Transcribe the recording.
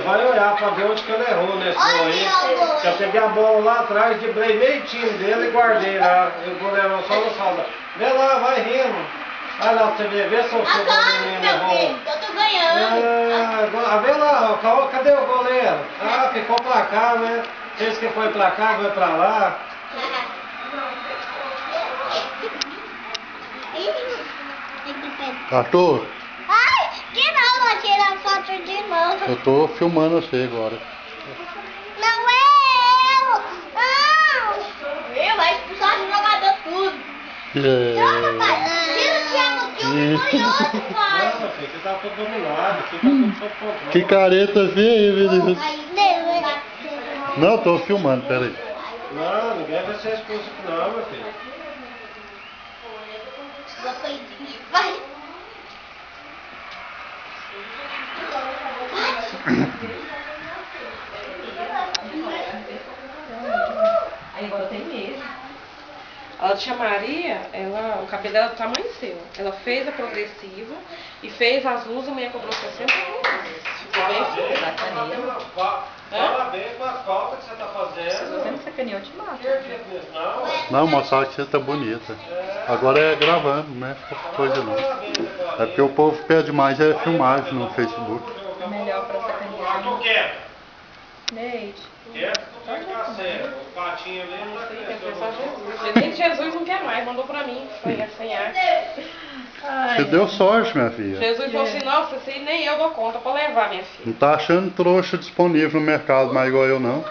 vai olhar pra ver onde que ele errou nesse gol aí. Eu peguei a bola lá atrás, driblei meio time dele e guardei lá. E o goleirão só não salva. Vê lá, vai rindo. Olha lá pra você ver, vê se o seu goleiro errou. Eu tô ganhando. Vê lá, ó, cadê o goleiro? Ah, ficou pra cá, né? Fez que foi pra cá, foi pra lá. Arthur, Ai, que não, vou tirar foto de novo. eu tô filmando você agora. Não é eu! Não! Eu vai expulsar o jogador tudo. Joga, pai! Tira o Thiago aqui, eu tô curioso, pai! Não, filho, você tá todo dominado, aqui tá tudo sob controle. Que careta feia, meu Deus. Aí, Não, tô filmando, peraí. Não, ninguém vai ser expulso aqui não, meu filho. vai! Aí agora tem mesmo. A tia Maria, o cabelo dela do tamanho seu. Ela fez a progressiva e fez as luzes, a mulher cobrou 60 reais. Ficou bem feio. Parabéns com a falta que você tá Se você fazendo. não sacaneou, eu te mato. Acredito nisso, não. Não, mostrar que você tá bonita. Agora é gravando, não é coisa não. É porque o povo pede mais é filmagem no Facebook. Melhor pra sacanear. Tu quer? Neide. Quer? Tu vai ficar sério. O patinho ali não Tem vai que ser só Jesus. Nem Jesus não quer mais, mandou pra mim. Foi sem arte. Você deu sorte, minha filha. Jesus falou assim, nossa, assim, nem eu dou conta pra levar, minha filha. Não tá achando trouxa disponível no mercado mais igual eu não.